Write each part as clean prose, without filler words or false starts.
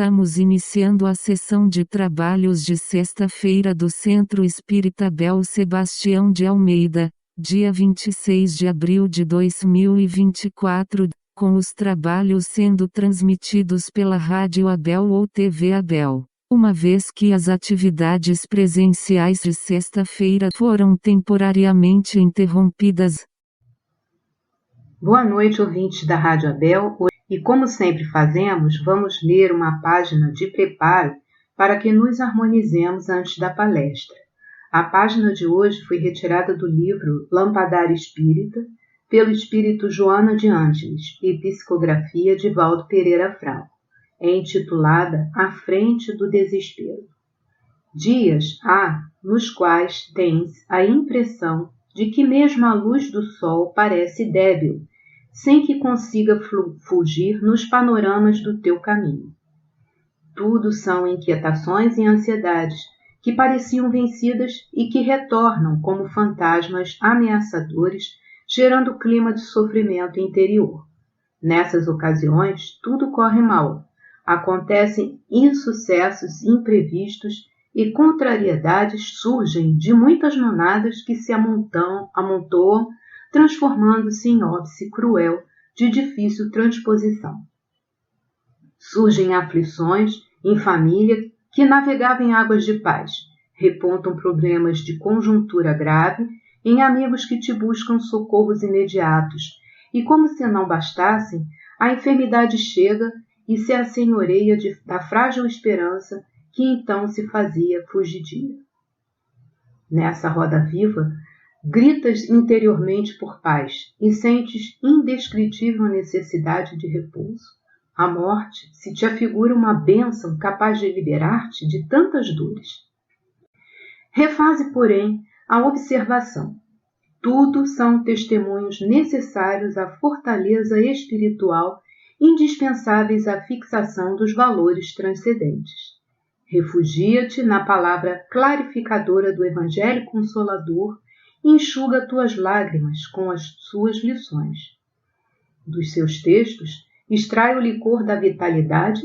Estamos iniciando a sessão de trabalhos de sexta-feira do Centro Espírita Abel Sebastião de Almeida, dia 26 de abril de 2024, com os trabalhos sendo transmitidos pela Rádio Abel ou TV Abel. Uma vez que as atividades presenciais de sexta-feira foram temporariamente interrompidas. Boa noite, ouvintes da Rádio Abel. E como sempre fazemos, vamos ler uma página de preparo para que nos harmonizemos antes da palestra. A página de hoje foi retirada do livro Lampadário Espírita, pelo espírito Joana de Ângeles e psicografia de Valdo Pereira Franco. É intitulada À Frente do Desespero. Dias há nos quais tens a impressão de que mesmo a luz do sol parece débil, sem que consiga fugir nos panoramas do teu caminho. Tudo são inquietações e ansiedades que pareciam vencidas e que retornam como fantasmas ameaçadores, gerando clima de sofrimento interior. Nessas ocasiões, tudo corre mal. Acontecem insucessos imprevistos e contrariedades surgem de muitas manadas que se amontoam, transformando-se em óbice cruel de difícil transposição. Surgem aflições em família que navegavam em águas de paz, repontam problemas de conjuntura grave em amigos que te buscam socorros imediatos, e como se não bastassem, a enfermidade chega e se assenhoreia da frágil esperança que então se fazia fugidia. Nessa roda viva, gritas interiormente por paz e sentes indescritível necessidade de repouso. A morte se te afigura uma bênção capaz de liberar-te de tantas dores. Refaze, porém, a observação. Tudo são testemunhos necessários à fortaleza espiritual indispensáveis à fixação dos valores transcendentes. Refugia-te na palavra clarificadora do Evangelho Consolador e enxuga tuas lágrimas com as suas lições. Dos seus textos, extrai o licor da vitalidade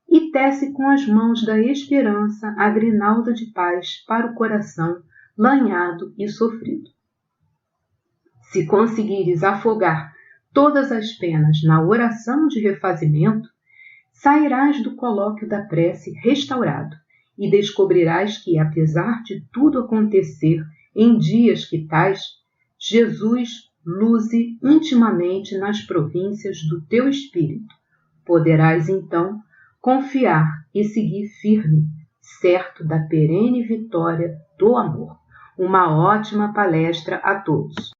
e tece com as mãos da esperança a grinalda de paz para o coração lanhado e sofrido. Se conseguires afogar todas as penas na oração de refazimento, sairás do colóquio da prece restaurado e descobrirás que, apesar de tudo acontecer em dias que tais, Jesus luze intimamente nas províncias do teu espírito. Poderás, então, confiar e seguir firme, certo da perene vitória do amor. Uma ótima palestra a todos.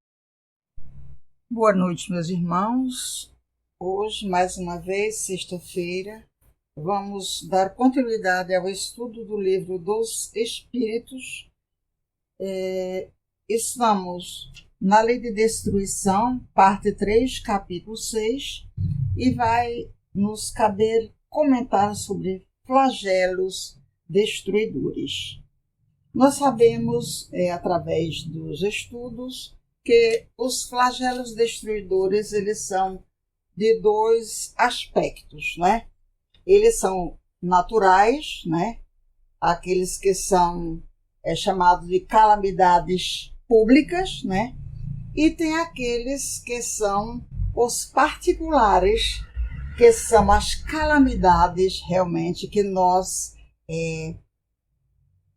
Boa noite, meus irmãos. Hoje, mais uma vez, sexta-feira, vamos dar continuidade ao estudo do livro dos Espíritos. Estamos na Lei de Destruição, parte 3, capítulo 6, e vai nos caber comentar sobre flagelos destruidores. Nós sabemos, através dos estudos, que os flagelos destruidores, eles são de dois aspectos, né? Eles são naturais, né? Aqueles que são chamados de calamidades públicas, né? E tem aqueles que são os particulares, que são as calamidades realmente que nós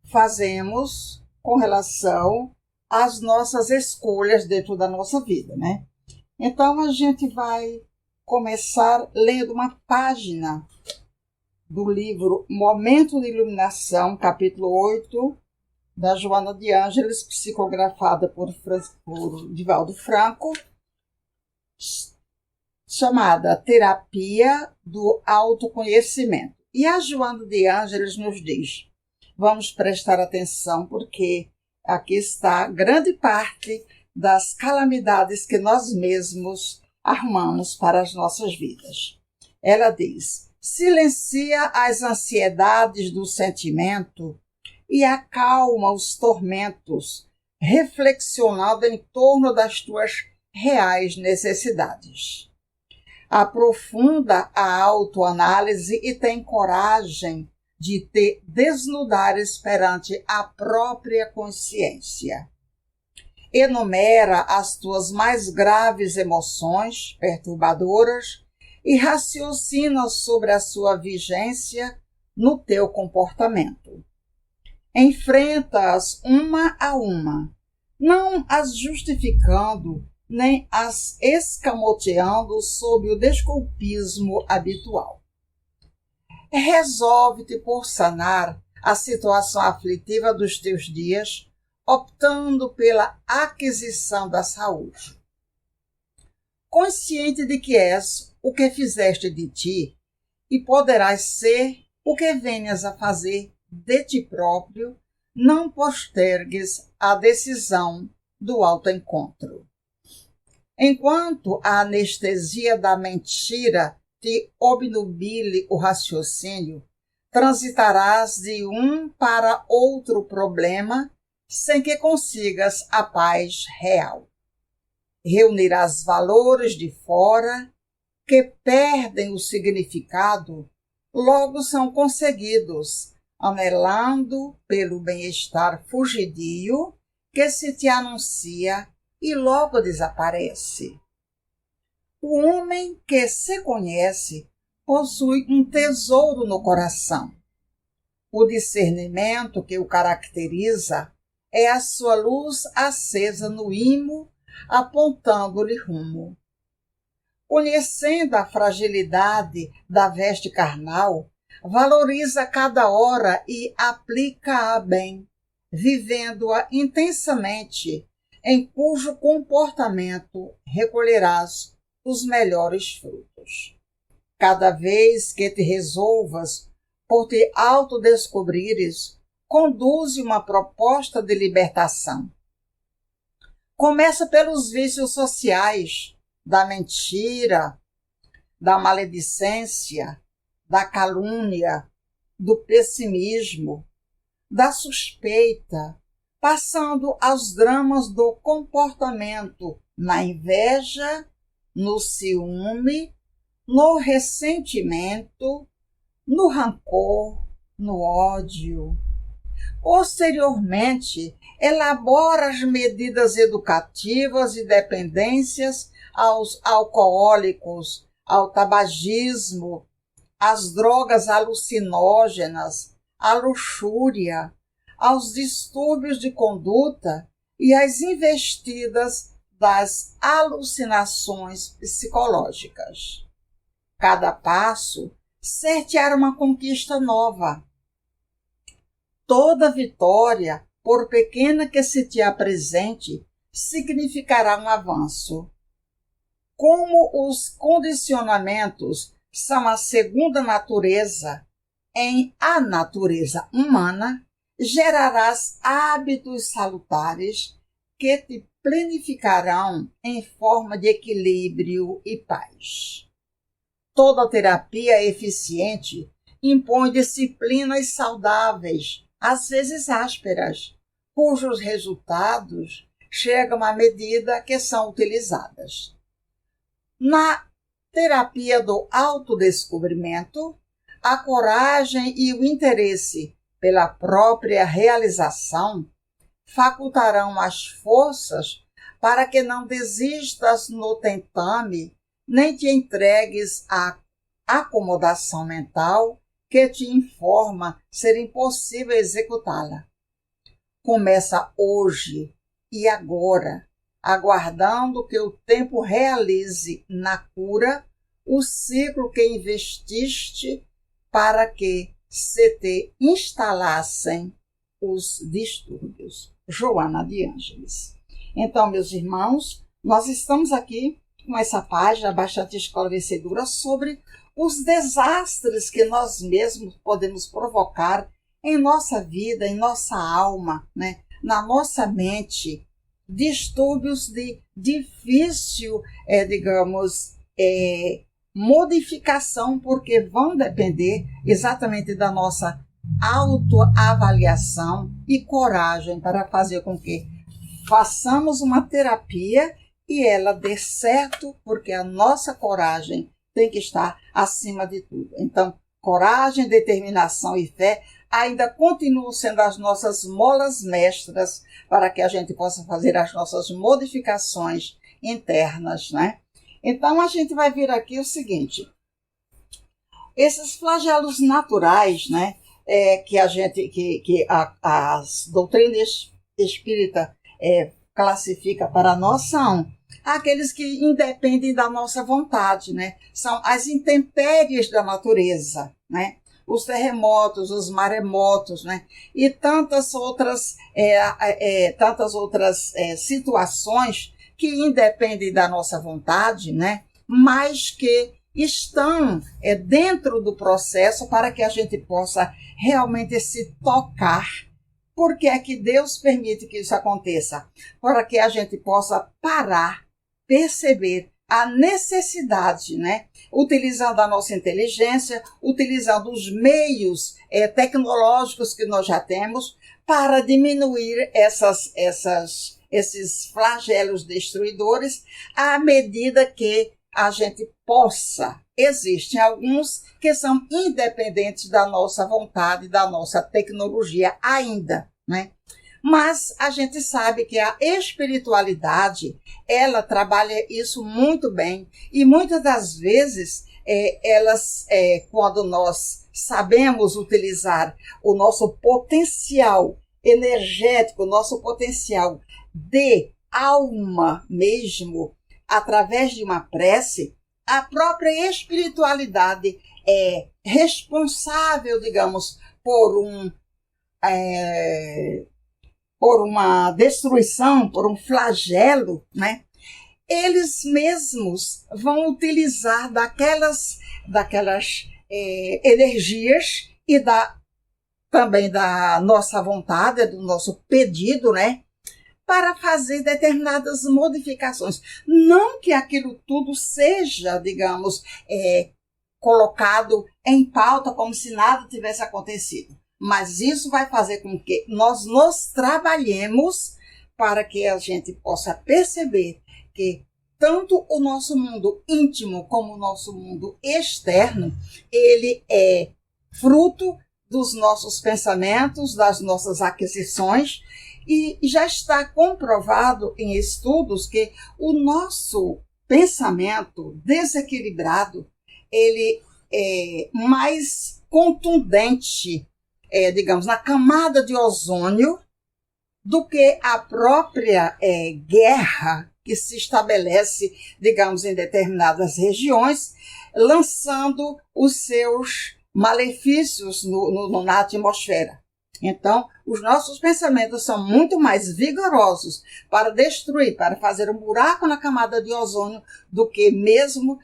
fazemos com relação às nossas escolhas dentro da nossa vida, né? Então a gente vai começar lendo uma página do livro Momento de Iluminação, capítulo 8, da Joana de Ângeles, psicografada por Divaldo Franco, chamada Terapia do Autoconhecimento. E a Joana de Ângeles nos diz, vamos prestar atenção porque aqui está grande parte das calamidades que nós mesmos arrumamos para as nossas vidas. Ela diz, silencia as ansiedades do sentimento e acalma os tormentos, reflexionando em torno das tuas reais necessidades. aprofunda a autoanálise e tem coragem de te desnudares perante a própria consciência. Enumera as tuas mais graves emoções perturbadoras e raciocina sobre a sua vigência no teu comportamento. Enfrenta-as uma a uma, não as justificando nem as escamoteando sob o desculpismo habitual. Resolve-te por sanar a situação aflitiva dos teus dias, optando pela aquisição da saúde. Consciente de que és o que fizeste de ti e poderás ser o que venhas a fazer de ti próprio, não postergues a decisão do autoencontro. Enquanto a anestesia da mentira te obnubile o raciocínio, transitarás de um para outro problema sem que consigas a paz real. Reunirás valores de fora que perdem o significado, logo são conseguidos, anelando pelo bem-estar fugidio que se te anuncia e logo desaparece. O homem que se conhece possui um tesouro no coração. O discernimento que o caracteriza é a sua luz acesa no imo, apontando-lhe rumo. Conhecendo a fragilidade da veste carnal, valoriza cada hora e aplica-a bem, vivendo-a intensamente, em cujo comportamento recolherás os melhores frutos. Cada vez que te resolvas por te autodescobrires, conduze uma proposta de libertação. Começa pelos vícios sociais, da mentira, da maledicência, da calúnia, do pessimismo, da suspeita, passando aos dramas do comportamento na inveja, no ciúme, no ressentimento, no rancor, no ódio. Posteriormente, elabora as medidas educativas e dependências aos alcoólicos, ao tabagismo, às drogas alucinógenas, à luxúria, aos distúrbios de conduta e às investidas das alucinações psicológicas. Cada passo certear uma conquista nova. Toda vitória, por pequena que se te apresente, significará um avanço. Como os condicionamentos são a segunda natureza em a natureza humana, gerarás hábitos salutares que te planificarão em forma de equilíbrio e paz. Toda terapia eficiente impõe disciplinas saudáveis, às vezes ásperas, cujos resultados chegam à medida que são utilizadas. Na terapia do autodescobrimento, a coragem e o interesse pela própria realização facultarão as forças para que não desistas no tentame, nem te entregues à acomodação mental que te informa ser impossível executá-la. Começa hoje e agora, aguardando que o tempo realize na cura o ciclo que investiste para que se te instalassem os distúrbios. Joana de Ângeles. Então, meus irmãos, nós estamos aqui com essa página bastante esclarecedora sobre os desastres que nós mesmos podemos provocar em nossa vida, em nossa alma, né? Na nossa mente, distúrbios de difícil, modificação, porque vão depender exatamente da nossa autoavaliação e coragem para fazer com que façamos uma terapia e ela dê certo, porque a nossa coragem tem que estar acima de tudo. Então, coragem, determinação e fé ainda continuam sendo as nossas molas mestras para que a gente possa fazer as nossas modificações internas, né? Então, a gente vai ver aqui o seguinte: esses flagelos naturais, né, que as doutrinas espírita classifica para a noção, aqueles que independem da nossa vontade, né? São as intempéries da natureza, né? Os terremotos, os maremotos, né? E tantas outras situações que independem da nossa vontade, né? Mas que estão dentro do processo para que a gente possa realmente se tocar. Por que é que Deus permite que isso aconteça? Para que a gente possa parar, perceber a necessidade, né? Utilizando a nossa inteligência, utilizando os meios tecnológicos que nós já temos para diminuir esses flagelos destruidores à medida que a gente possa. Existem alguns que são independentes da nossa vontade, da nossa tecnologia ainda, né? Mas a gente sabe que a espiritualidade, ela trabalha isso muito bem. E muitas das vezes, quando nós sabemos utilizar o nosso potencial energético, o nosso potencial de alma mesmo, através de uma prece, a própria espiritualidade é responsável, digamos, por uma destruição, por um flagelo, né? Eles mesmos vão utilizar daquelas energias e também da nossa vontade, do nosso pedido, né? Para fazer determinadas modificações. Não que aquilo tudo seja, digamos, colocado em pauta como se nada tivesse acontecido. Mas isso vai fazer com que nós nos trabalhemos para que a gente possa perceber que tanto o nosso mundo íntimo como o nosso mundo externo, ele é fruto dos nossos pensamentos, das nossas aquisições, e já está comprovado em estudos que o nosso pensamento desequilibrado, ele é mais contundente, digamos, na camada de ozônio, do que a própria guerra que se estabelece, digamos, em determinadas regiões, lançando os seus malefícios na atmosfera. Então, os nossos pensamentos são muito mais vigorosos para destruir, para fazer um buraco na camada de ozônio, do que mesmo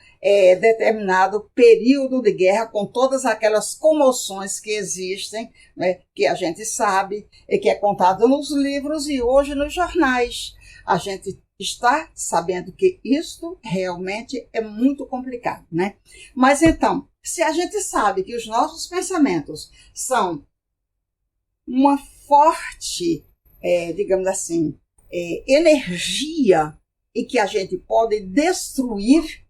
determinado período de guerra, com todas aquelas comoções que existem, né, que a gente sabe, e que é contado nos livros e hoje nos jornais. A gente está sabendo que isto realmente é muito complicado, né? Mas então, se a gente sabe que os nossos pensamentos são uma forte, digamos assim, energia, e que a gente pode destruir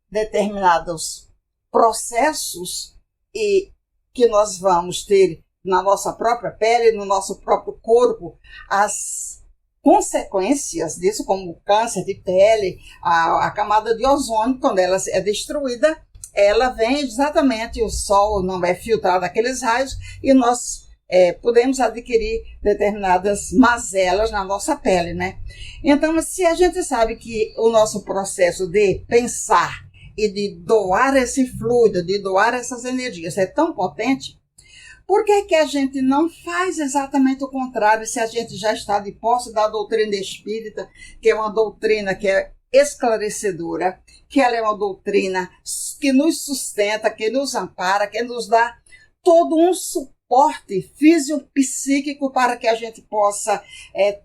determinados processos, e que nós vamos ter na nossa própria pele, no nosso próprio corpo, as consequências disso, como o câncer de pele, a camada de ozônio, quando ela é destruída, ela vem exatamente, o sol não vai filtrar daqueles raios, e nós podemos adquirir determinadas mazelas na nossa pele, né? Então, se a gente sabe que o nosso processo de pensar e de doar esse fluido, de doar essas energias é tão potente, por que a gente não faz exatamente o contrário, se a gente já está de posse da doutrina espírita, que é uma doutrina que é esclarecedora, que ela é uma doutrina que nos sustenta, que nos ampara, que nos dá todo um suporte fisiopsíquico para que a gente possa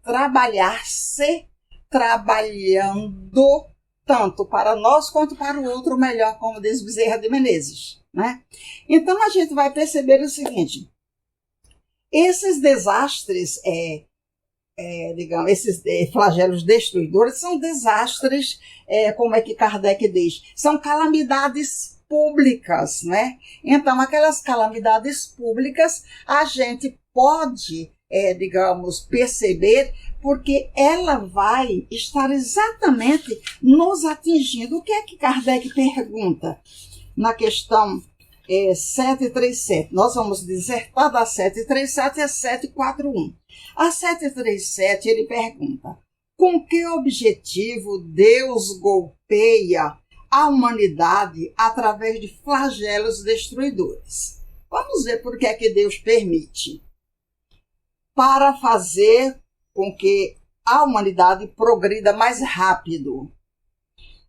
trabalhar, se trabalhando tanto para nós quanto para o outro melhor, como diz Bezerra de Menezes, né? Então a gente vai perceber o seguinte: esses desastres digamos, esses flagelos destruidores são desastres, como é que Kardec diz, são calamidades públicas, né? Então, aquelas calamidades públicas a gente pode, digamos, perceber, porque ela vai estar exatamente nos atingindo. O que é que Kardec pergunta na questão 737? Nós vamos dissertar da 737 a 741. A 737, ele pergunta: com que objetivo Deus golpeia a humanidade através de flagelos destruidores? Vamos ver por que é que Deus permite. Para fazer com que a humanidade progrida mais rápido.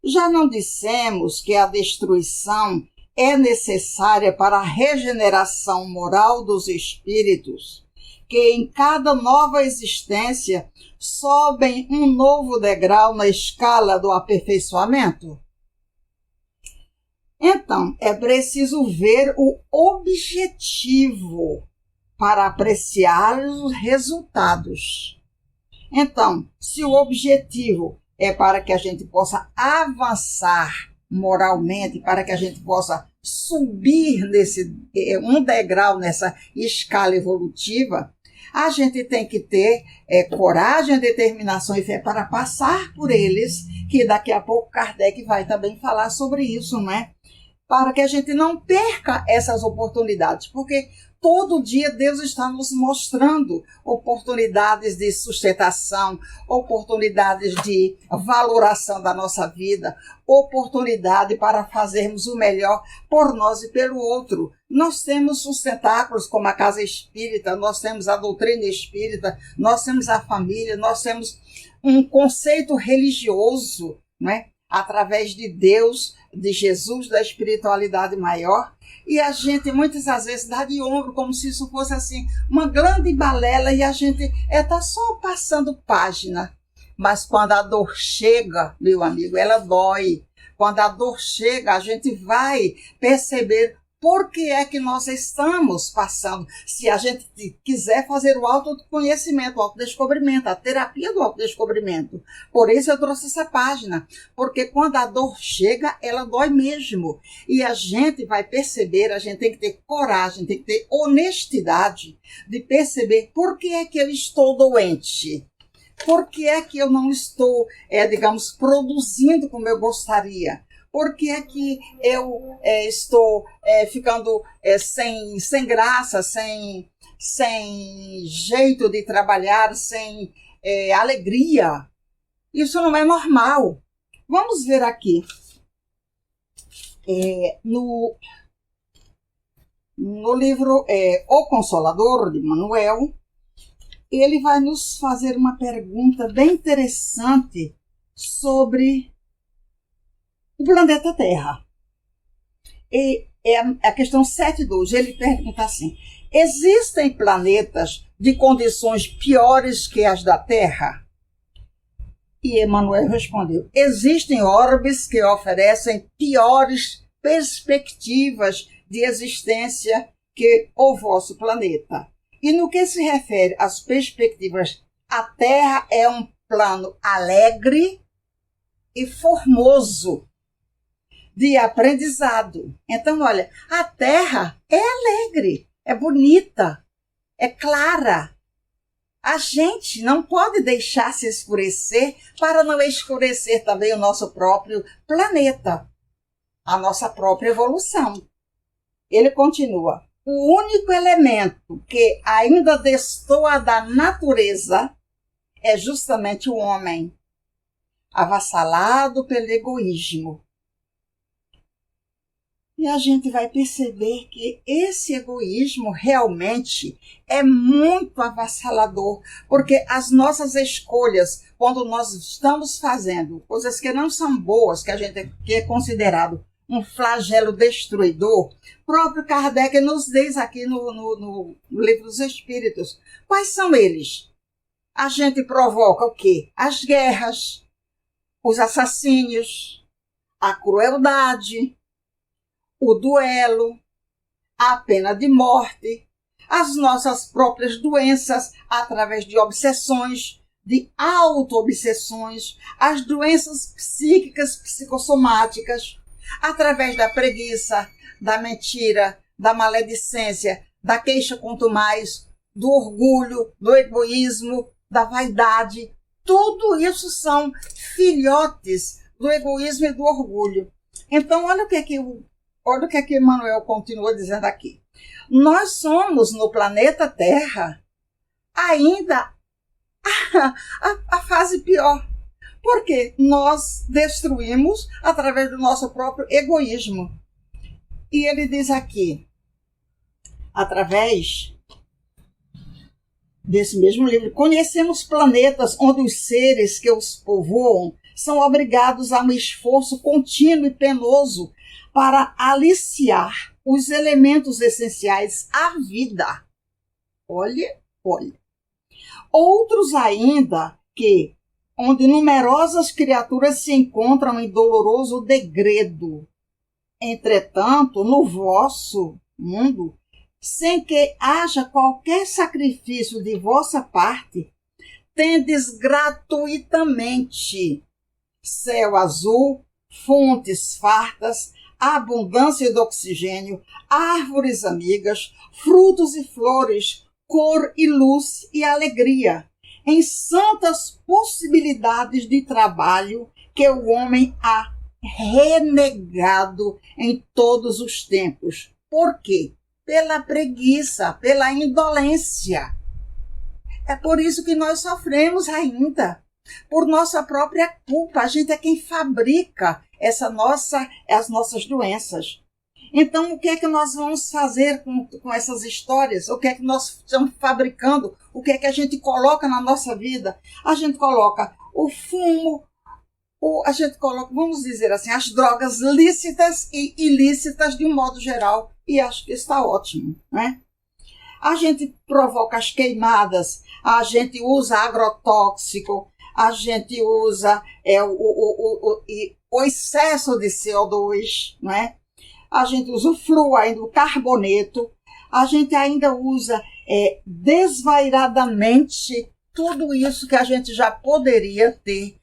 Já não dissemos que a destruição é necessária para a regeneração moral dos espíritos, que em cada nova existência sobem um novo degrau na escala do aperfeiçoamento? Então, é preciso ver o objetivo para apreciar os resultados. Então, se o objetivo é para que a gente possa avançar moralmente, para que a gente possa subir um degrau nessa escala evolutiva, a gente tem que ter coragem, determinação e fé para passar por eles, que daqui a pouco Kardec vai também falar sobre isso, né? Para que a gente não perca essas oportunidades, porque todo dia Deus está nos mostrando oportunidades de sustentação, oportunidades de valoração da nossa vida, oportunidade para fazermos o melhor por nós e pelo outro. Nós temos sustentáculos como a Casa Espírita, nós temos a doutrina espírita, nós temos a família, nós temos um conceito religioso, né? Através de Deus, de Jesus, da espiritualidade maior, e a gente muitas das vezes dá de ombro como se isso fosse assim uma grande balela e a gente está só passando página. Mas quando a dor chega, meu amigo, ela dói. Quando a dor chega, a gente vai perceber por que é que nós estamos passando. Se a gente quiser fazer o autoconhecimento, o autodescobrimento, a terapia do autodescobrimento. Por isso eu trouxe essa página. Porque quando a dor chega, ela dói mesmo. E a gente vai perceber, a gente tem que ter coragem, tem que ter honestidade de perceber por que é que eu estou doente. Por que é que eu não estou, digamos, produzindo como eu gostaria? Por que é que eu estou ficando sem graça, sem jeito de trabalhar, sem alegria? Isso não é normal. Vamos ver aqui. No livro O Consolador, de Manuel, ele vai nos fazer uma pergunta bem interessante sobre o planeta Terra. E é a questão 7.2, ele pergunta assim: existem planetas de condições piores que as da Terra? E Emmanuel respondeu: existem orbes que oferecem piores perspectivas de existência que o vosso planeta. E no que se refere às perspectivas, a Terra é um plano alegre e formoso de aprendizado. Então, olha, a Terra é alegre, é bonita, é clara. A gente não pode deixar se escurecer para não escurecer também o nosso próprio planeta, a nossa própria evolução. Ele continua: o único elemento que ainda destoa da natureza é justamente o homem, avassalado pelo egoísmo. E a gente vai perceber que esse egoísmo realmente é muito avassalador, porque as nossas escolhas, quando nós estamos fazendo coisas que não são boas, que é considerado um flagelo destruidor, próprio Kardec nos diz aqui no Livro dos Espíritos. Quais são eles? A gente provoca o quê? As guerras, os assassínios, a crueldade, o duelo, a pena de morte, as nossas próprias doenças através de obsessões, de auto-obsessões, as doenças psíquicas psicossomáticas, através da preguiça, da mentira, da maledicência, da queixa quanto mais, do orgulho, do egoísmo, da vaidade. Tudo isso são filhotes do egoísmo e do orgulho. Então, olha o que é que Emmanuel continua dizendo aqui. Nós somos, no planeta Terra, ainda a fase pior. Porque nós destruímos através do nosso próprio egoísmo. E ele diz aqui, através desse mesmo livro, conhecemos planetas onde os seres que os povoam são obrigados a um esforço contínuo e penoso para aliciar os elementos essenciais à vida. Olha. Outros ainda onde numerosas criaturas se encontram em doloroso degredo. Entretanto, no vosso mundo, sem que haja qualquer sacrifício de vossa parte, tendes gratuitamente céu azul, fontes fartas, abundância de oxigênio, árvores amigas, frutos e flores, cor e luz e alegria, em santas possibilidades de trabalho que o homem há renegado em todos os tempos. Por quê? Pela preguiça, pela indolência. É por isso que nós sofremos ainda, por nossa própria culpa. A gente é quem fabrica as nossas doenças. Então, o que é que nós vamos fazer com essas histórias? O que é que nós estamos fabricando? O que é que a gente coloca na nossa vida? A gente coloca o fumo, a gente coloca, vamos dizer assim, as drogas lícitas e ilícitas de um modo geral. E acho que está ótimo, né? A gente provoca as queimadas, a gente usa agrotóxico, a gente usa o excesso de CO2, né? A gente usa o flúor, ainda o carboneto, a gente ainda usa desvairadamente tudo isso que a gente já poderia ter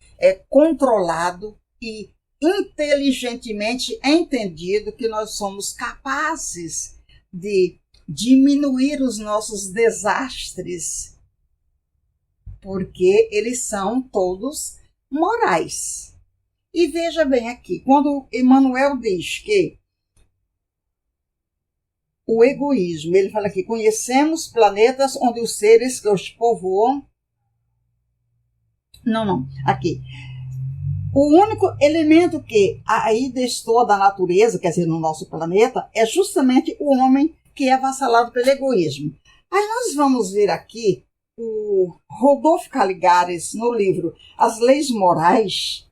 controlado e inteligentemente entendido que nós somos capazes de diminuir os nossos desastres, porque eles são todos morais. E veja bem aqui, quando Emmanuel diz que o egoísmo, ele fala aqui, conhecemos planetas onde os seres que os povoam... Aqui. O único elemento que ainda estou da natureza, quer dizer, no nosso planeta, é justamente o homem que é avassalado pelo egoísmo. Aí nós vamos ver aqui o Rodolfo Caligares, no livro As Leis Morais,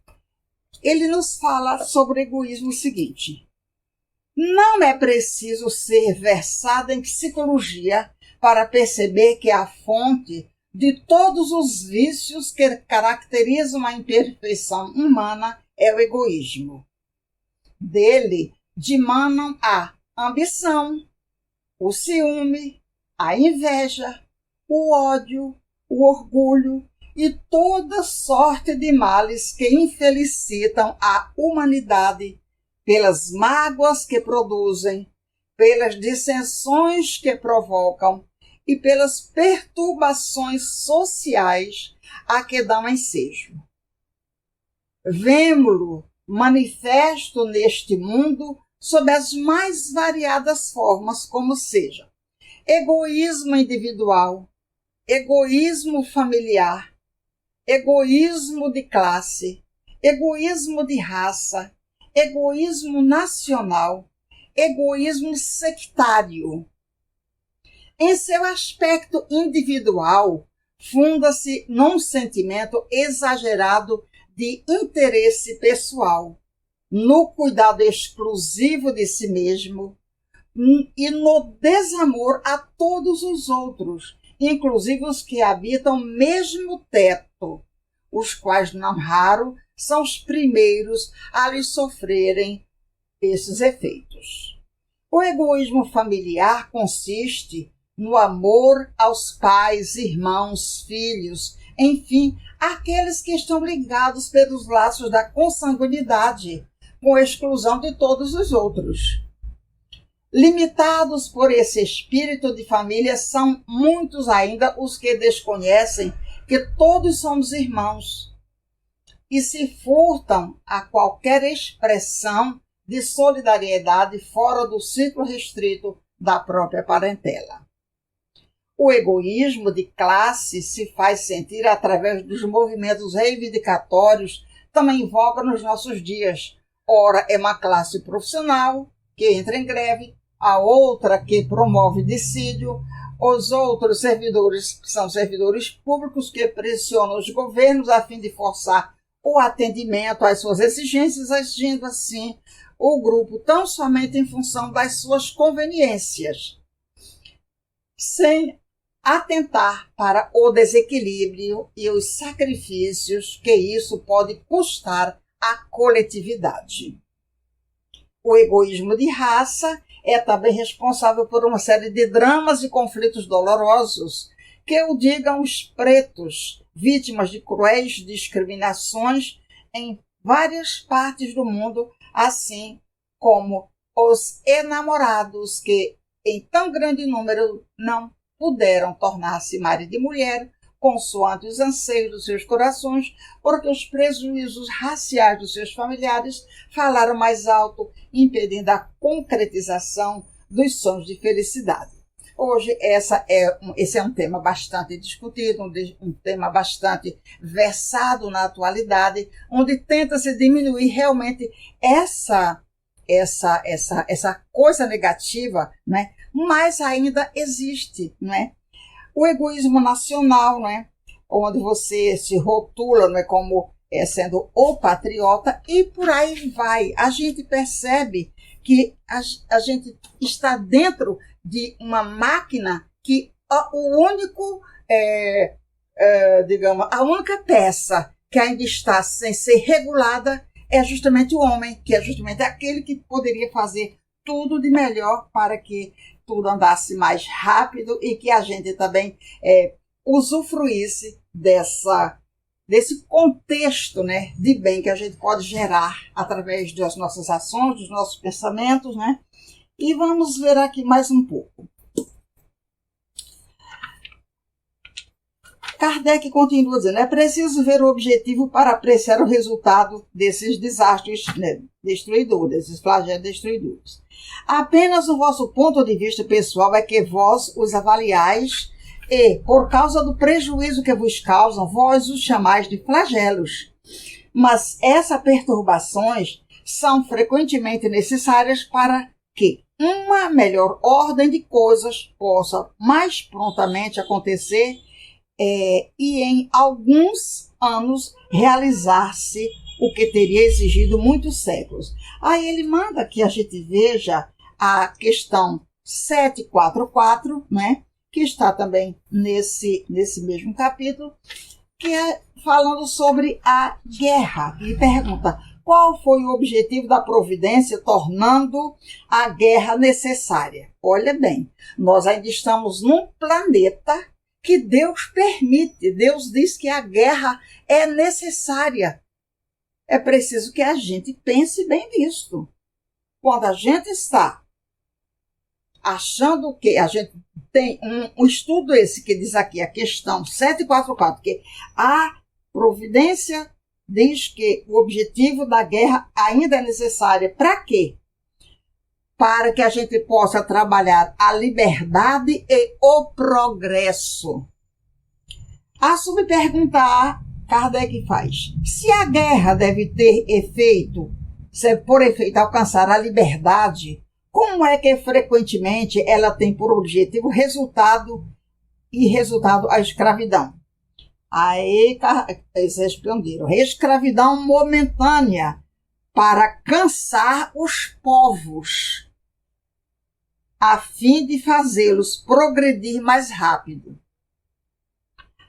ele nos fala sobre o egoísmo o seguinte: não é preciso ser versado em psicologia para perceber que a fonte de todos os vícios que caracterizam a imperfeição humana é o egoísmo. Dele dimanam a ambição, o ciúme, a inveja, o ódio, o orgulho e toda sorte de males que infelicitam a humanidade pelas mágoas que produzem, pelas dissensões que provocam e pelas perturbações sociais a que dão ensejo. Vemo-lo manifesto neste mundo sob as mais variadas formas, como seja egoísmo individual, egoísmo familiar, egoísmo de classe, egoísmo de raça, egoísmo nacional, egoísmo sectário. Em seu aspecto individual, funda-se num sentimento exagerado de interesse pessoal, no cuidado exclusivo de si mesmo e no desamor a todos os outros, inclusive os que habitam o mesmo teto, os quais, não raro, são os primeiros a lhe sofrerem esses efeitos. O egoísmo familiar consiste no amor aos pais, irmãos, filhos, enfim, aqueles que estão ligados pelos laços da consanguinidade, com exclusão de todos os outros. Limitados por esse espírito de família, são muitos ainda os que desconhecem que todos somos irmãos e se furtam a qualquer expressão de solidariedade fora do ciclo restrito da própria parentela. O egoísmo de classe se faz sentir através dos movimentos reivindicatórios também em voga nos nossos dias. Ora, é uma classe profissional que entra em greve, a outra que promove dissídio, os outros servidores são servidores públicos que pressionam os governos a fim de forçar o atendimento às suas exigências, agindo assim o grupo tão somente em função das suas conveniências, sem atentar para o desequilíbrio e os sacrifícios que isso pode custar à coletividade. O egoísmo de raça é também responsável por uma série de dramas e conflitos dolorosos, que o digam os pretos, vítimas de cruéis discriminações em várias partes do mundo, assim como os enamorados que, em tão grande número, não puderam tornar-se marido e mulher, consoante os anseios dos seus corações, porque os prejuízos raciais dos seus familiares falaram mais alto, impedindo a concretização dos sonhos de felicidade. Hoje, esse é um tema bastante discutido, um tema bastante versado na atualidade, onde tenta-se diminuir realmente essa coisa negativa, né? Mas ainda existe, né? O egoísmo nacional, né? Onde você se rotula, né, como sendo o patriota, e por aí vai. A gente percebe que a gente está dentro de uma máquina que a única peça que ainda está sem ser regulada é justamente o homem, que é justamente aquele que poderia fazer tudo de melhor para que tudo andasse mais rápido e que a gente também usufruísse desse contexto, né, de bem que a gente pode gerar através das nossas ações, dos nossos pensamentos, né? E vamos ver aqui mais um pouco. Kardec continua dizendo, é preciso ver o objetivo para apreciar o resultado desses desastres, né, destruidores, desses flagelos destruidores. Apenas o vosso ponto de vista pessoal é que vós os avaliais e, por causa do prejuízo que vos causam, vós os chamais de flagelos. Mas essas perturbações são frequentemente necessárias para que uma melhor ordem de coisas possa mais prontamente acontecer e em alguns anos realizar-se o que teria exigido muitos séculos. Aí ele manda que a gente veja a questão 744, né, que está também nesse mesmo capítulo, que é falando sobre a guerra. Ele pergunta, qual foi o objetivo da providência tornando a guerra necessária? Olha bem, nós ainda estamos num planeta que Deus permite. Deus diz que a guerra é necessária. É preciso que a gente pense bem nisso. Quando a gente está achando que a gente tem um estudo esse que diz aqui, a questão 744, que a providência diz que o objetivo da guerra ainda é necessária. Para quê? Para que a gente possa trabalhar a liberdade e o progresso. A subpergunta A, Kardec faz, se a guerra deve ter efeito, por efeito alcançar a liberdade, como é que frequentemente ela tem por objetivo resultado a escravidão? Aí eles responderam, escravidão momentânea para cansar os povos, a fim de fazê-los progredir mais rápido.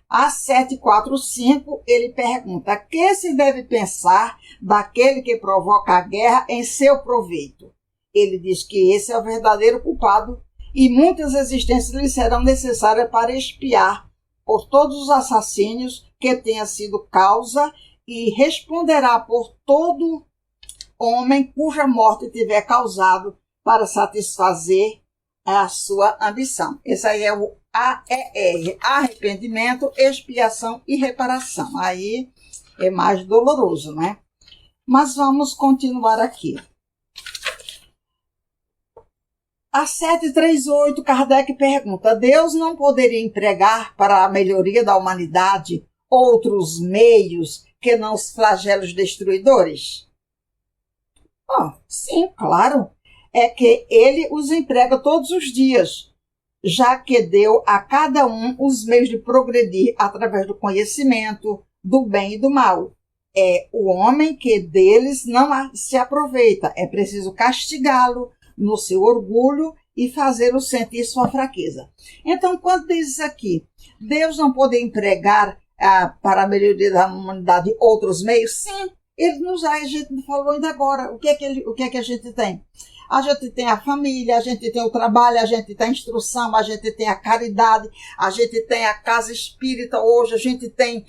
A 745, ele pergunta, que se deve pensar daquele que provoca a guerra em seu proveito? Ele diz que esse é o verdadeiro culpado e muitas existências lhe serão necessárias para expiar por todos os assassínios que tenha sido causa, e responderá por todo homem cuja morte tiver causado, para satisfazer a sua ambição. Esse aí é o AER, arrependimento, expiação e reparação. Aí é mais doloroso, né? Mas vamos continuar aqui. A 738, Kardec pergunta: Deus não poderia empregar para a melhoria da humanidade outros meios que não os flagelos destruidores? Sim, claro. É que ele os emprega todos os dias, já que deu a cada um os meios de progredir através do conhecimento, do bem e do mal. É o homem que deles não se aproveita. É preciso castigá-lo no seu orgulho e fazê-lo sentir sua fraqueza. Então, quando diz isso aqui, Deus não pode empregar para a melhoria da humanidade outros meios? Sim, ele nos dá. A gente falou ainda agora. O que é que a gente tem? A gente tem a família, a gente tem o trabalho, a gente tem a instrução, a gente tem a caridade, a gente tem a casa espírita. Hoje a gente tem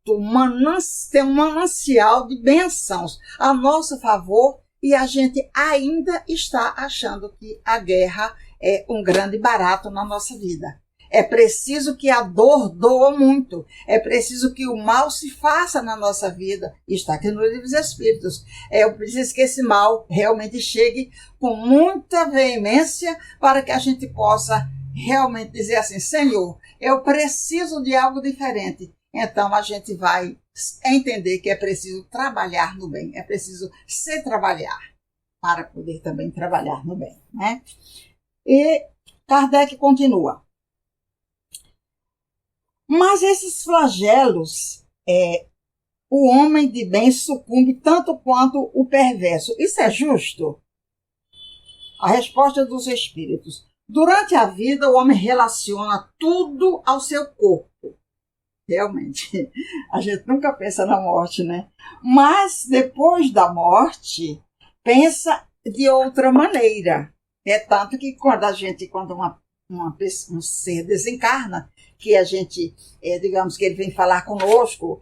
um manancial de bênçãos a nosso favor, e a gente ainda está achando que a guerra é um grande barato na nossa vida. É preciso que a dor doa muito. É preciso que o mal se faça na nossa vida. Está aqui no Livro dos Espíritos. É preciso que esse mal realmente chegue com muita veemência, para que a gente possa realmente dizer assim: Senhor, eu preciso de algo diferente. Então a gente vai entender que é preciso trabalhar no bem. É preciso se trabalhar para poder também trabalhar no bem, né? E Kardec continua: mas esses flagelos, o homem de bem sucumbe tanto quanto o perverso. Isso é justo? A resposta dos espíritos: durante a vida, o homem relaciona tudo ao seu corpo. Realmente, a gente nunca pensa na morte, né? Mas depois da morte, pensa de outra maneira. É tanto que quando um ser desencarna, que a gente, digamos que ele vem falar conosco,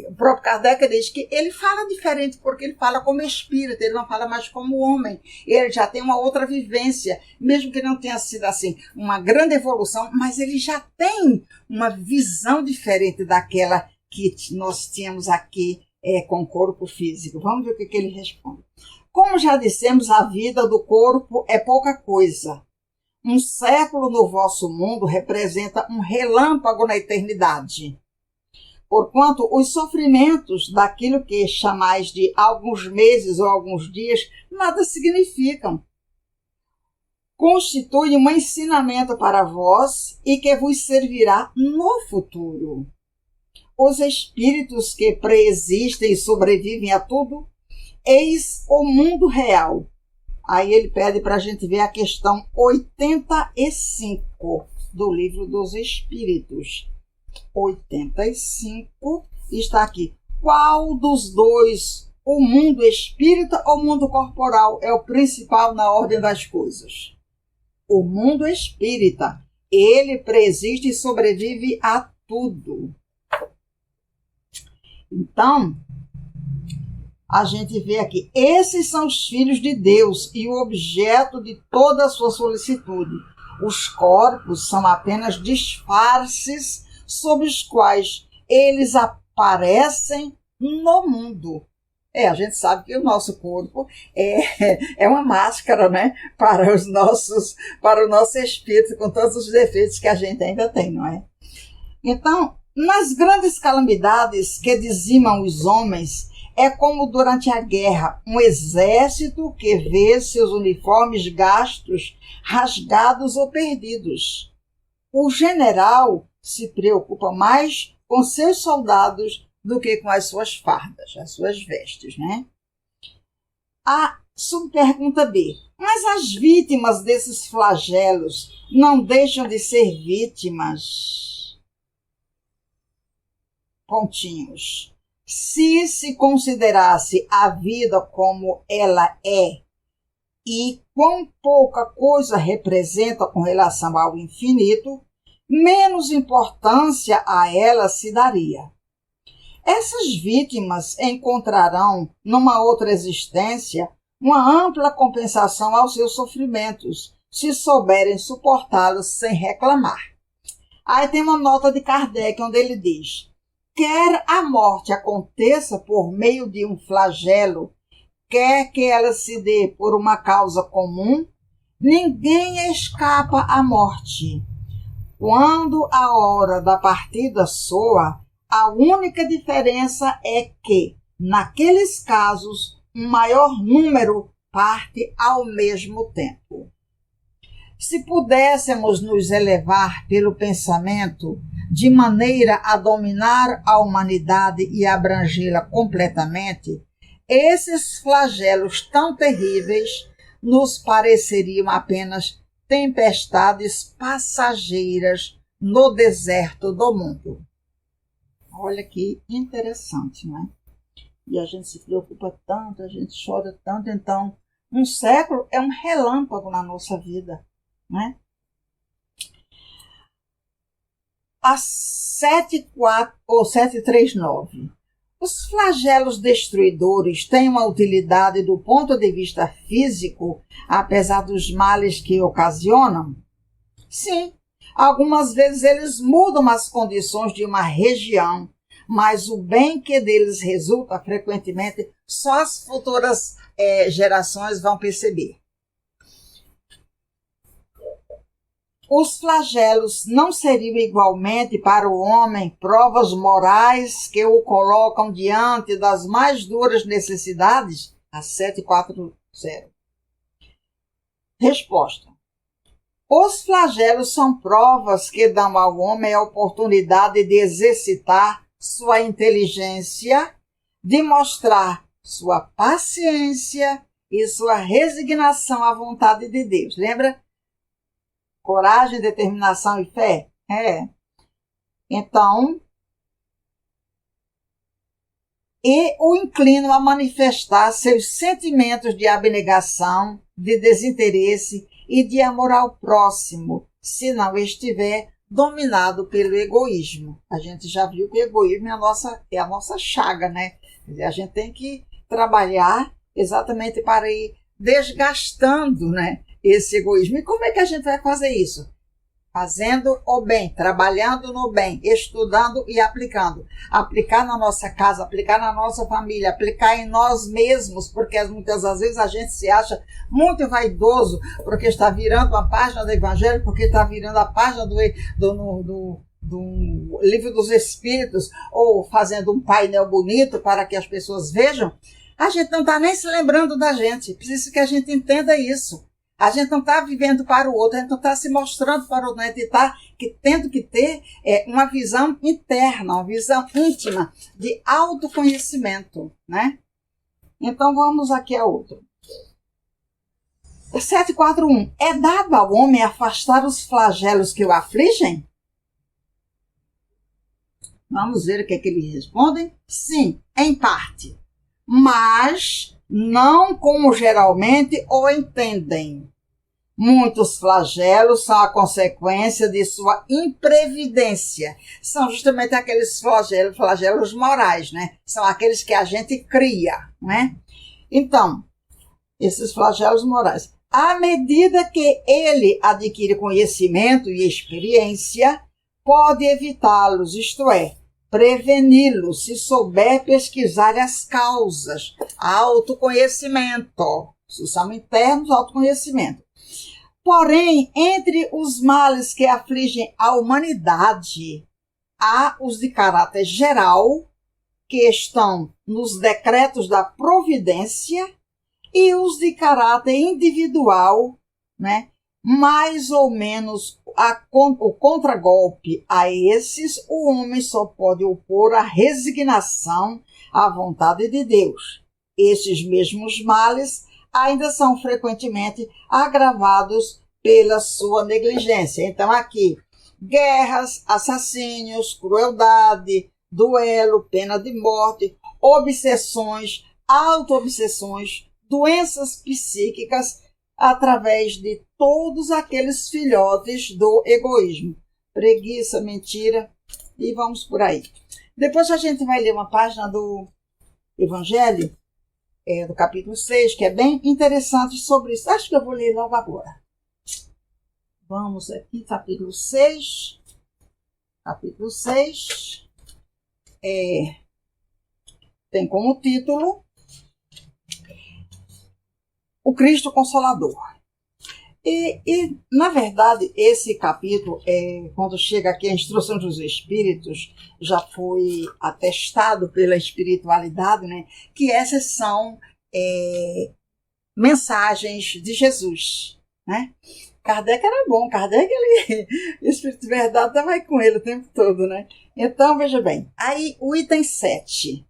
o próprio Kardec diz que ele fala diferente, porque ele fala como espírito, ele não fala mais como homem. Ele já tem uma outra vivência, mesmo que não tenha sido assim uma grande evolução, mas ele já tem uma visão diferente daquela que nós tínhamos aqui com o corpo físico. Vamos ver o que ele responde. Como já dissemos, a vida do corpo é pouca coisa. Um século no vosso mundo representa um relâmpago na eternidade. Porquanto os sofrimentos daquilo que chamais de alguns meses ou alguns dias nada significam. Constitui um ensinamento para vós e que vos servirá no futuro. Os espíritos que preexistem e sobrevivem a tudo, eis o mundo real. Aí ele pede para a gente ver a questão 85 do Livro dos Espíritos. 85 está aqui. Qual dos dois, o mundo espírita ou o mundo corporal, é o principal na ordem das coisas? O mundo espírita. Ele preexiste e sobrevive a tudo. Então, a gente vê aqui, esses são os filhos de Deus e o objeto de toda a sua solicitude. Os corpos são apenas disfarces sob os quais eles aparecem no mundo. A gente sabe que o nosso corpo é uma máscara, né, para o nosso espírito, com todos os defeitos que a gente ainda tem, não é? Então, nas grandes calamidades que dizimam os homens, é como durante a guerra, um exército que vê seus uniformes gastos, rasgados ou perdidos. O general se preocupa mais com seus soldados do que com as suas fardas, as suas vestes, né? A subpergunta B. Mas as vítimas desses flagelos não deixam de ser vítimas? Pontinhos. Se considerasse a vida como ela é e quão pouca coisa representa com relação ao infinito, menos importância a ela se daria. Essas vítimas encontrarão, numa outra existência, uma ampla compensação aos seus sofrimentos, se souberem suportá-los sem reclamar. Aí tem uma nota de Kardec, onde ele diz: quer a morte aconteça por meio de um flagelo, quer que ela se dê por uma causa comum, ninguém escapa à morte. Quando a hora da partida soa, a única diferença é que, naqueles casos, um maior número parte ao mesmo tempo. Se pudéssemos nos elevar pelo pensamento de maneira a dominar a humanidade e abrangê-la completamente, esses flagelos tão terríveis nos pareceriam apenas tempestades passageiras no deserto do mundo. Olha que interessante, não é? E a gente se preocupa tanto, a gente chora tanto, então um século é um relâmpago na nossa vida, né? A 739. Os flagelos destruidores têm uma utilidade do ponto de vista físico, apesar dos males que ocasionam? Sim, algumas vezes eles mudam as condições de uma região, mas o bem que deles resulta, frequentemente, só as futuras gerações vão perceber. Os flagelos não seriam igualmente para o homem provas morais que o colocam diante das mais duras necessidades? A 740. Resposta. Os flagelos são provas que dão ao homem a oportunidade de exercitar sua inteligência, de mostrar sua paciência e sua resignação à vontade de Deus. Lembra? Coragem, determinação e fé? Então, e o inclinam a manifestar seus sentimentos de abnegação, de desinteresse e de amor ao próximo, se não estiver dominado pelo egoísmo. A gente já viu que o egoísmo é a nossa chaga, né? A gente tem que trabalhar exatamente para ir desgastando, né, esse egoísmo. E como é que a gente vai fazer isso? Fazendo o bem, trabalhando no bem, estudando e aplicando. Aplicar na nossa casa, aplicar na nossa família, aplicar em nós mesmos, porque muitas das vezes a gente se acha muito vaidoso porque está virando uma página do Evangelho, porque está virando a página do Livro dos Espíritos, ou fazendo um painel bonito para que as pessoas vejam. A gente não está nem se lembrando da gente. Precisa que a gente entenda isso. A gente não está vivendo para o outro, a gente não está se mostrando para o outro, a gente está tendo que ter uma visão interna, uma visão íntima de autoconhecimento, né? Então vamos aqui a outro. 741. É dado ao homem afastar os flagelos que o afligem? Vamos ver o que é que eles respondem. Sim, em parte. Mas não como geralmente o entendem. Muitos flagelos são a consequência de sua imprevidência. São justamente aqueles flagelos morais, né? São aqueles que a gente cria, né? Então, esses flagelos morais. À medida que ele adquire conhecimento e experiência, pode evitá-los, isto é, preveni-los, se souber pesquisar as causas. Autoconhecimento. Se são internos, autoconhecimento. Porém, entre os males que afligem a humanidade, há os de caráter geral, que estão nos decretos da providência, e os de caráter individual, né? Mais ou menos o contragolpe a esses, o homem só pode opor a resignação à vontade de Deus. Esses mesmos males ainda são frequentemente agravados pela sua negligência. Então aqui, guerras, assassínios, crueldade, duelo, pena de morte, obsessões, auto-obsessões, doenças psíquicas, através de todos aqueles filhotes do egoísmo. Preguiça, mentira, e vamos por aí. Depois a gente vai ler uma página do Evangelho, do capítulo 6, que é bem interessante sobre isso. Acho que eu vou ler logo agora. Vamos aqui, capítulo 6. Capítulo 6 tem como título O Cristo Consolador. E, na verdade, esse capítulo, quando chega aqui a instrução dos Espíritos, já foi atestado pela espiritualidade, né, que essas são mensagens de Jesus, né? Kardec era bom, Kardec, o Espírito de Verdade estava com ele o tempo todo, né? Então, veja bem, aí o item 7,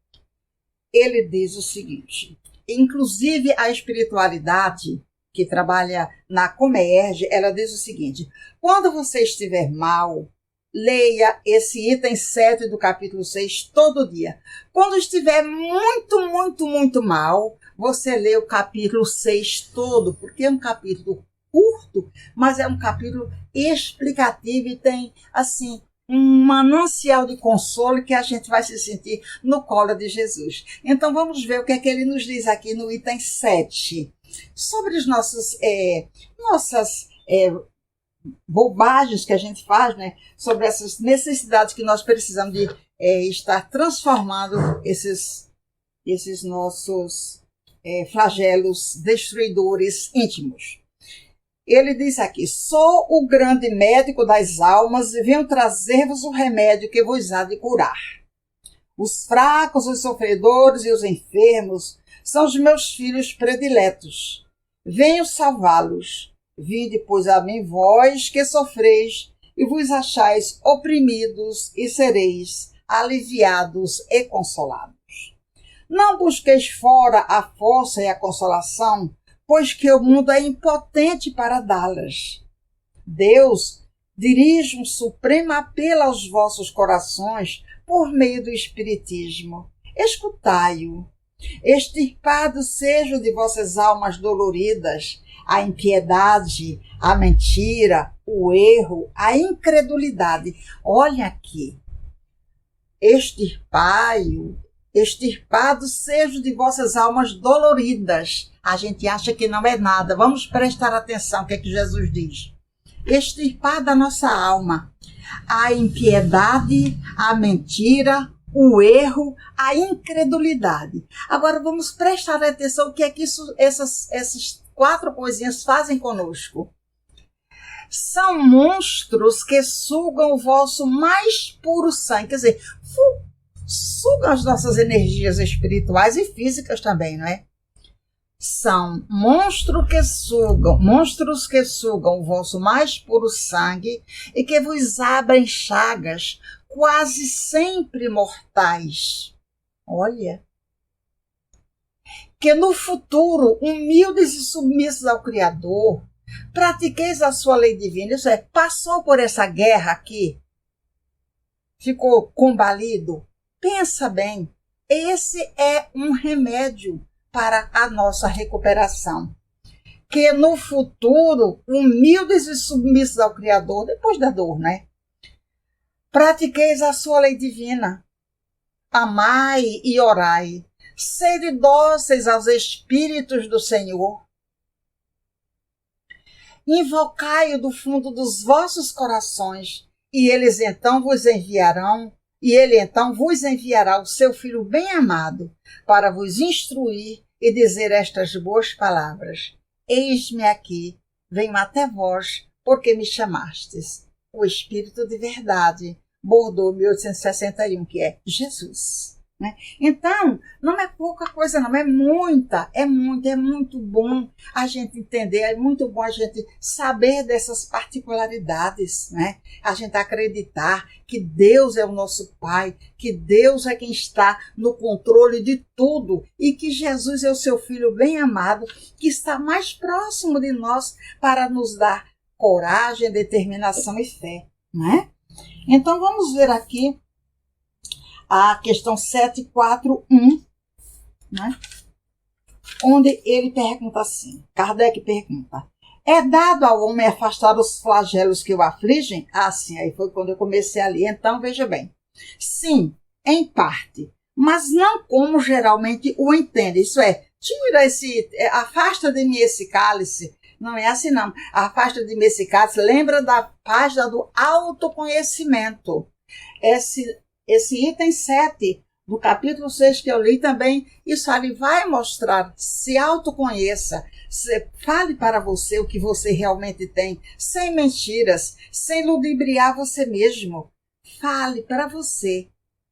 ele diz o seguinte, inclusive a espiritualidade que trabalha na Comerge, ela diz o seguinte, quando você estiver mal, leia esse item 7 do capítulo 6 todo dia. Quando estiver muito, muito, muito mal, você lê o capítulo 6 todo, porque é um capítulo curto, mas é um capítulo explicativo e tem, assim, um manancial de consolo que a gente vai se sentir no colo de Jesus. Então, vamos ver o que é que ele nos diz aqui no item 7. Sobre as nossas bobagens que a gente faz, né? Sobre essas necessidades que nós precisamos de estar transformando esses nossos flagelos destruidores íntimos. Ele diz aqui, sou o grande médico das almas e venho trazer-vos o remédio que vos há de curar. Os fracos, os sofredores e os enfermos são os meus filhos prediletos. Venho salvá-los. Vinde, pois, a mim vós que sofreis e vos achais oprimidos e sereis aliviados e consolados. Não busqueis fora a força e a consolação, pois que o mundo é impotente para dá-las. Deus dirige um supremo apelo aos vossos corações por meio do Espiritismo. Escutai-o. Extirpado seja de vossas almas doloridas a impiedade, a mentira, o erro, a incredulidade. Olha aqui. Extirpai-o. Extirpado seja de vossas almas doloridas. A gente acha que não é nada. Vamos prestar atenção no que é que Jesus diz. Extirpar da nossa alma a impiedade, a mentira, o erro, a incredulidade. Agora vamos prestar atenção no que é que essas 4 coisinhas fazem conosco. São monstros que sugam o vosso mais puro sangue. Quer dizer, sugam as nossas energias espirituais e físicas também, não é? São monstros que sugam o vosso mais puro sangue e que vos abrem chagas quase sempre mortais. Olha. Que no futuro, humildes e submissos ao Criador, pratiqueis a sua lei divina. Isso é, passou por essa guerra aqui, ficou combalido. Pensa bem, esse é um remédio para a nossa recuperação. Que no futuro, humildes e submissos ao Criador, depois da dor, né? Pratiqueis a sua lei divina. Amai e orai. Sede dóceis aos Espíritos do Senhor. Invocai-o do fundo dos vossos corações, e ele então vos enviará o seu Filho bem-amado, para vos instruir e dizer estas boas palavras. Eis-me aqui, venho até vós, porque me chamastes. O Espírito de Verdade, Bordeaux, 1861, que é Jesus. Né? Então, não é pouca coisa não, é muito bom a gente entender, é muito bom a gente saber dessas particularidades, né? A gente acreditar que Deus é o nosso Pai, que Deus é quem está no controle de tudo e que Jesus é o seu Filho bem-amado, que está mais próximo de nós para nos dar coragem, determinação e fé, né? Então, vamos ver aqui a questão 741, né? onde ele pergunta assim, Kardec pergunta, é dado ao homem afastar os flagelos que o afligem? Ah, sim, aí foi quando eu comecei a ler. Então, veja bem. Sim, em parte, mas não como geralmente o entende. Isso é, afasta de mim esse cálice. Não é assim, não. Afasta de mim esse cálice. Lembra da página do autoconhecimento. Esse item 7 do capítulo 6 que eu li também, isso ali vai mostrar, se autoconheça, fale para você o que você realmente tem, sem mentiras, sem ludibriar você mesmo. Fale para você.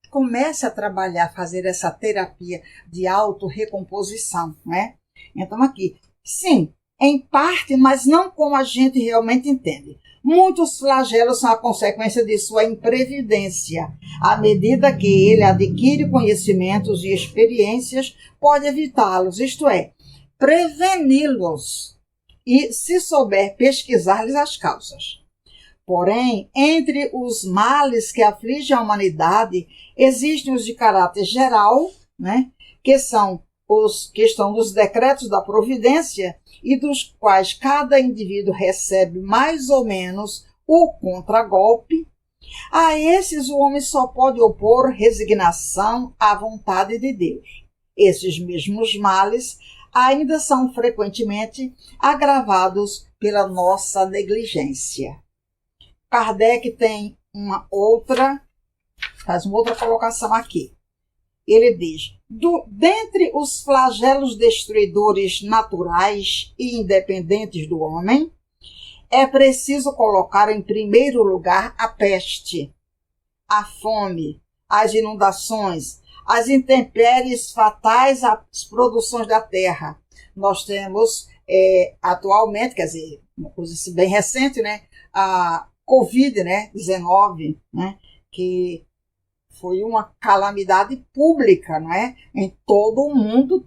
Comece a trabalhar, fazer essa terapia de autorrecomposição, né? Então aqui, sim, em parte, mas não como a gente realmente entende. Muitos flagelos são a consequência de sua imprevidência. À medida que ele adquire conhecimentos e experiências, pode evitá-los, isto é, preveni-los, e se souber pesquisar-lhes as causas. Porém, entre os males que afligem a humanidade, existem os de caráter geral, né, que estão nos decretos da providência e dos quais cada indivíduo recebe mais ou menos o contragolpe. A esses o homem só pode opor resignação à vontade de Deus. Esses mesmos males ainda são frequentemente agravados pela nossa negligência. Kardec tem faz uma outra colocação aqui. Ele diz, dentre os flagelos destruidores naturais e independentes do homem, é preciso colocar em primeiro lugar a peste, a fome, as inundações, as intempéries fatais às produções da terra. Nós temos atualmente, quer dizer, uma coisa bem recente, né, a Covid, né, 19, né, que foi uma calamidade pública, não é? Em todo o mundo,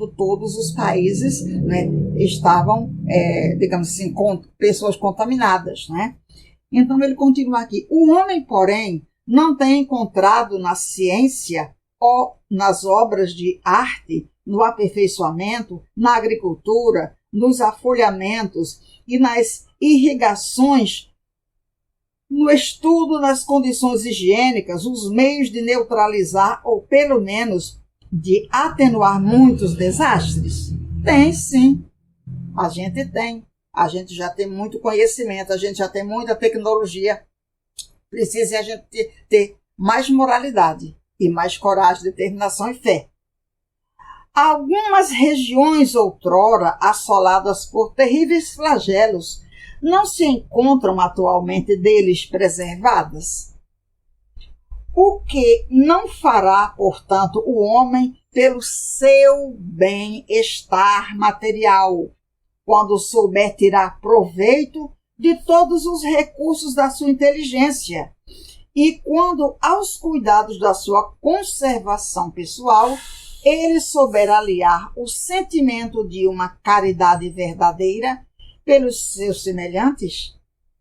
todos os países, né, estavam, digamos assim, com pessoas contaminadas, né? Então ele continua aqui. O homem, porém, não tem encontrado na ciência ou nas obras de arte, no aperfeiçoamento, na agricultura, nos afolhamentos e nas irrigações, no estudo das condições higiênicas, os meios de neutralizar ou, pelo menos, de atenuar muitos desastres? Tem, sim. A gente tem. A gente já tem muito conhecimento, a gente já tem muita tecnologia. Precisa a gente ter mais moralidade e mais coragem, determinação e fé. Algumas regiões outrora assoladas por terríveis flagelos não se encontram atualmente deles preservadas? O que não fará, portanto, o homem pelo seu bem-estar material, quando souber tirar proveito de todos os recursos da sua inteligência e quando, aos cuidados da sua conservação pessoal, ele souber aliar o sentimento de uma caridade verdadeira pelos seus semelhantes?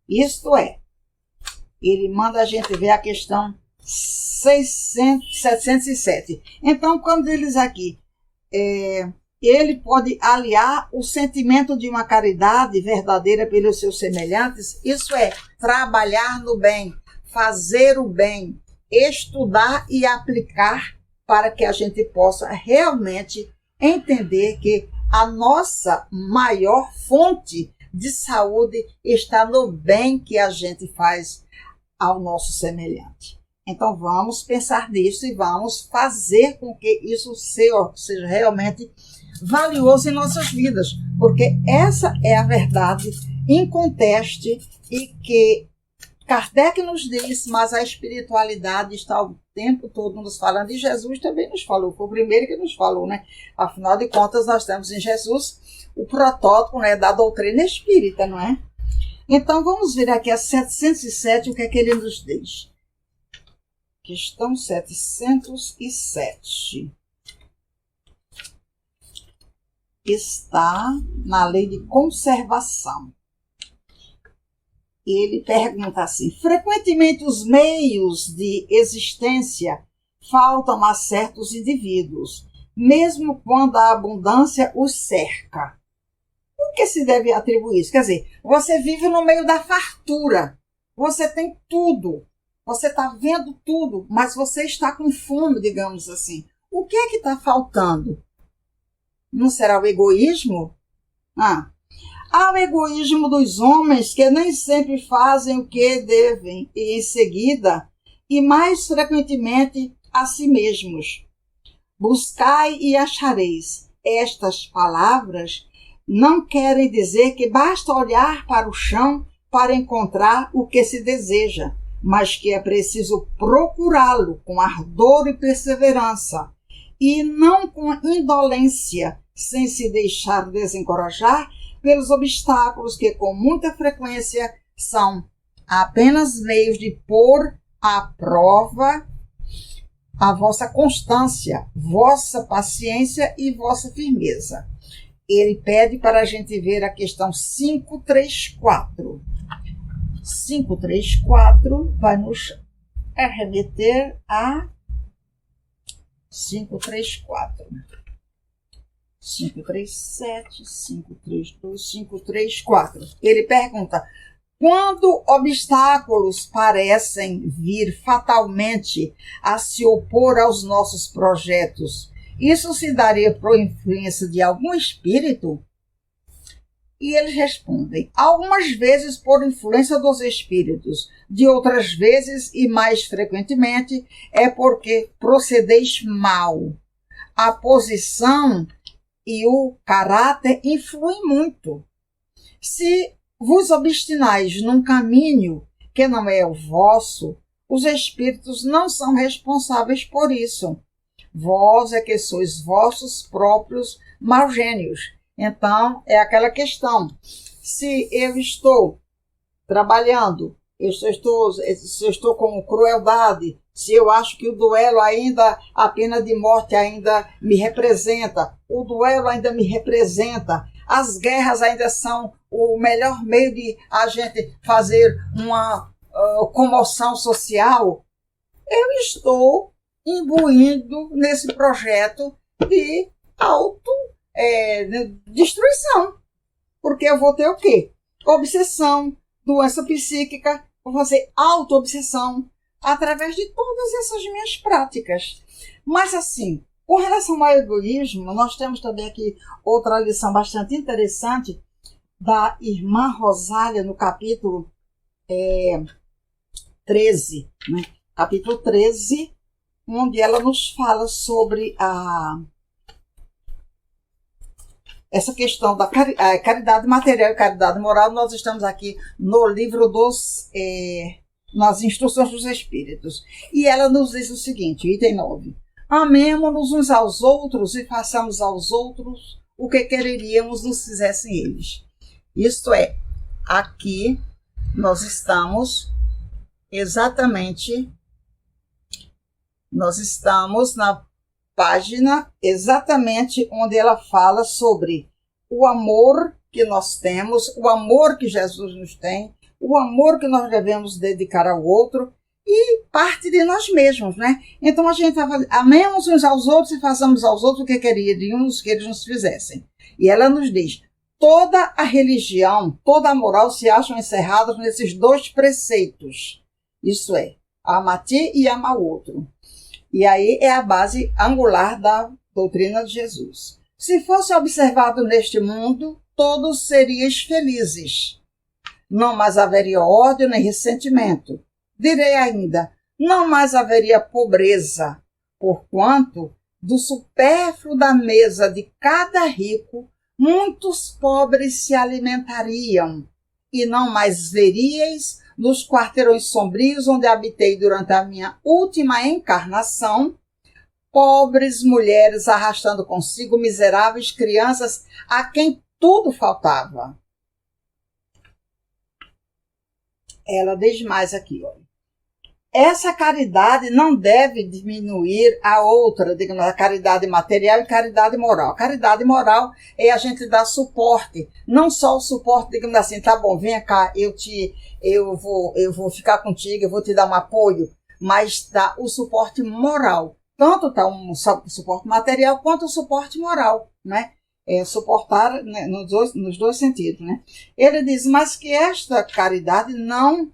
Isto é, ele manda a gente ver a questão 707. Então, quando eles aqui, ele pode aliar o sentimento de uma caridade verdadeira pelos seus semelhantes, isso é, trabalhar no bem, fazer o bem, estudar e aplicar para que a gente possa realmente entender que a nossa maior fonte de saúde está no bem que a gente faz ao nosso semelhante. Então vamos pensar nisso e vamos fazer com que isso seja realmente valioso em nossas vidas, porque essa é a verdade inconteste e que Kardec nos diz, mas a espiritualidade está o tempo todo nos falando, e Jesus também nos falou, foi o primeiro que nos falou, né? Afinal de contas, nós temos em Jesus o protótipo, né, da doutrina espírita, não é? Então, vamos ver aqui a 707, o que é que ele nos diz. Questão 707. Está na lei de conservação. Ele pergunta assim, frequentemente os meios de existência faltam a certos indivíduos, mesmo quando a abundância os cerca. O que se deve atribuir isso? Quer dizer, você vive no meio da fartura, você tem tudo, você está vendo tudo, mas você está com fome, digamos assim. O que é que está faltando? Não será o egoísmo? Há o egoísmo dos homens que nem sempre fazem o que devem e em seguida, e mais frequentemente a si mesmos. Buscai e achareis. Estas palavras não querem dizer que basta olhar para o chão para encontrar o que se deseja, mas que é preciso procurá-lo com ardor e perseverança, e não com indolência, sem se deixar desencorajar pelos obstáculos que com muita frequência são apenas meios de pôr à prova a vossa constância, vossa paciência e vossa firmeza. Ele pede para a gente ver a questão 534. 534 vai nos remeter a 534. 537, 532, 534. Ele pergunta: quando obstáculos parecem vir fatalmente a se opor aos nossos projetos, isso se daria por influência de algum espírito? E eles respondem: algumas vezes por influência dos espíritos, de outras vezes e mais frequentemente é porque procedeis mal. A posição e o caráter influem muito. Se vos obstinais num caminho que não é o vosso, os espíritos não são responsáveis por isso. Vós é que sois vossos próprios maus gênios. Então, é aquela questão. Se eu estou trabalhando, se eu estou com crueldade, se eu acho que o duelo ainda, a pena de morte ainda me representa, o duelo ainda me representa, as guerras ainda são o melhor meio de a gente fazer uma comoção social, eu estou imbuindo nesse projeto de destruição. Porque eu vou ter o quê? Obsessão, doença psíquica, vou fazer auto-obsessão através de todas essas minhas práticas. Mas assim, com relação ao egoísmo, nós temos também aqui outra lição bastante interessante da irmã Rosália no capítulo 13, né? Capítulo 13, onde ela nos fala sobre essa questão da caridade material e caridade moral. Nós estamos aqui no livro nas Instruções dos Espíritos. E ela nos diz o seguinte, item 9. Amemo-nos uns aos outros e façamos aos outros o que quereríamos nos fizessem eles. Isto é, aqui nós estamos na página exatamente onde ela fala sobre o amor que nós temos, o amor que Jesus nos tem, o amor que nós devemos dedicar ao outro e parte de nós mesmos, né? Então a gente amemos uns aos outros e façamos aos outros o que queríamos que eles nos fizessem. E ela nos diz: toda a religião, toda a moral se acham encerradas nesses dois preceitos. Isso é, amar a ti e amar o outro. E aí é a base angular da doutrina de Jesus. Se fosse observado neste mundo, todos seriais felizes. Não mais haveria ódio nem ressentimento. Direi ainda, não mais haveria pobreza, porquanto do supérfluo da mesa de cada rico, muitos pobres se alimentariam, e não mais veríeis nos quarteirões sombrios onde habitei durante a minha última encarnação, pobres mulheres arrastando consigo miseráveis crianças a quem tudo faltava. Ela diz mais aqui, olha. Essa caridade não deve diminuir a outra, digamos, a caridade material e caridade moral. A caridade moral é a gente dar suporte, não só o suporte, digamos assim, tá bom, vem cá, eu vou ficar contigo, eu vou te dar um apoio, mas dar o suporte moral. tanto está um suporte material quanto o suporte moral, né? Suportar, né, nos dois sentidos, né? Ele diz, mas que esta caridade não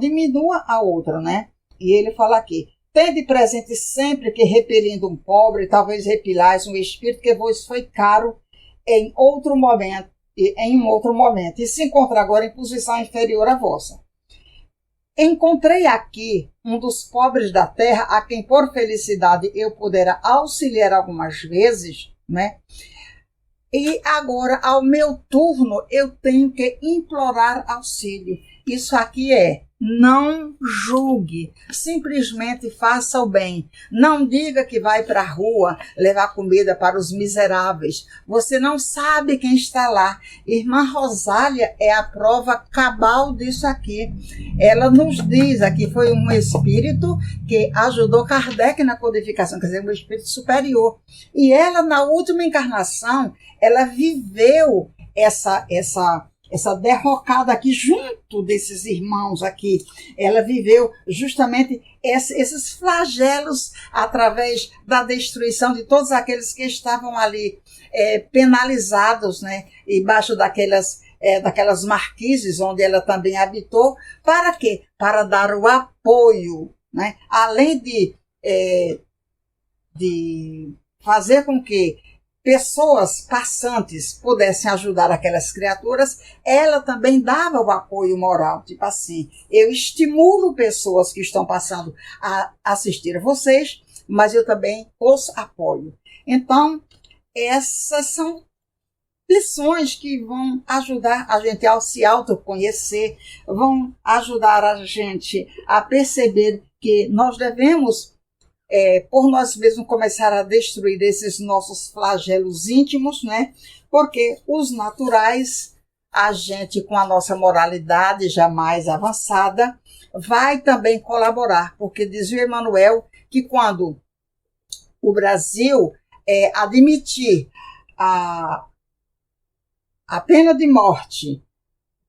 diminua a outra, né? E ele fala aqui, tende presente sempre que repelindo um pobre, talvez repilais um espírito que vos foi caro em outro momento, e se encontra agora em posição inferior à vossa. Encontrei aqui um dos pobres da terra, a quem por felicidade eu pudera auxiliar algumas vezes, né? E agora, ao meu turno, eu tenho que implorar auxílio. Isso aqui não julgue, simplesmente faça o bem. Não diga que vai para a rua levar comida para os miseráveis. Você não sabe quem está lá. Irmã Rosália é a prova cabal disso aqui. Ela nos diz, aqui foi um espírito que ajudou Kardec na codificação, quer dizer, um espírito superior. E ela, na última encarnação, ela viveu essa derrocada aqui junto desses irmãos aqui. Ela viveu justamente esses flagelos através da destruição de todos aqueles que estavam ali penalizados, né, embaixo daquelas marquises onde ela também habitou. Para quê? Para dar o apoio, né? Além de fazer com que pessoas passantes pudessem ajudar aquelas criaturas, ela também dava o apoio moral, tipo assim, eu estimulo pessoas que estão passando a assistir a vocês, mas eu também os apoio. Então, essas são lições que vão ajudar a gente a se autoconhecer, vão ajudar a gente a perceber que nós devemos por nós mesmos começar a destruir esses nossos flagelos íntimos, né? Porque os naturais, a gente com a nossa moralidade já mais avançada, vai também colaborar, porque diz o Emmanuel que quando o Brasil admitir a pena de morte,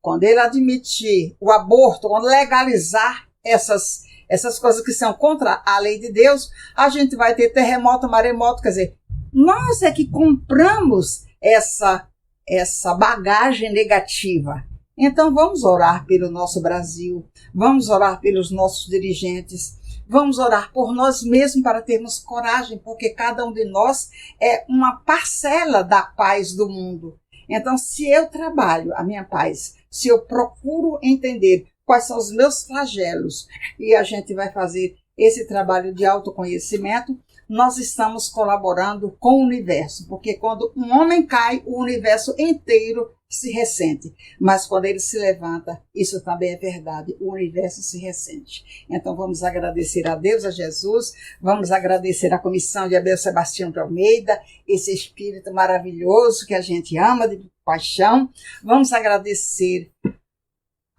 quando ele admitir o aborto, quando legalizar essas coisas que são contra a lei de Deus, a gente vai ter terremoto, maremoto, quer dizer, nós é que compramos essa bagagem negativa. Então vamos orar pelo nosso Brasil, vamos orar pelos nossos dirigentes, vamos orar por nós mesmos para termos coragem, porque cada um de nós é uma parcela da paz do mundo. Então, se eu trabalho a minha paz, se eu procuro entender quais são os meus flagelos, e a gente vai fazer esse trabalho de autoconhecimento, nós estamos colaborando com o universo, porque quando um homem cai, o universo inteiro se ressente, mas quando ele se levanta, isso também é verdade, o universo se ressente. Então vamos agradecer a Deus, a Jesus, vamos agradecer a comissão de Abel Sebastião de Almeida, esse espírito maravilhoso que a gente ama de paixão, vamos agradecer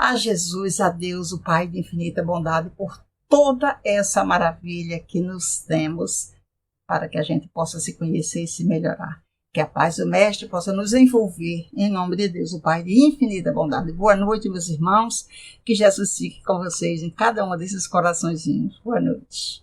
a Jesus, a Deus, o Pai de infinita bondade, por toda essa maravilha que nos temos, para que a gente possa se conhecer e se melhorar. Que a paz do Mestre possa nos envolver, em nome de Deus, o Pai de infinita bondade. Boa noite, meus irmãos, que Jesus fique com vocês em cada um desses coraçõezinhos. Boa noite.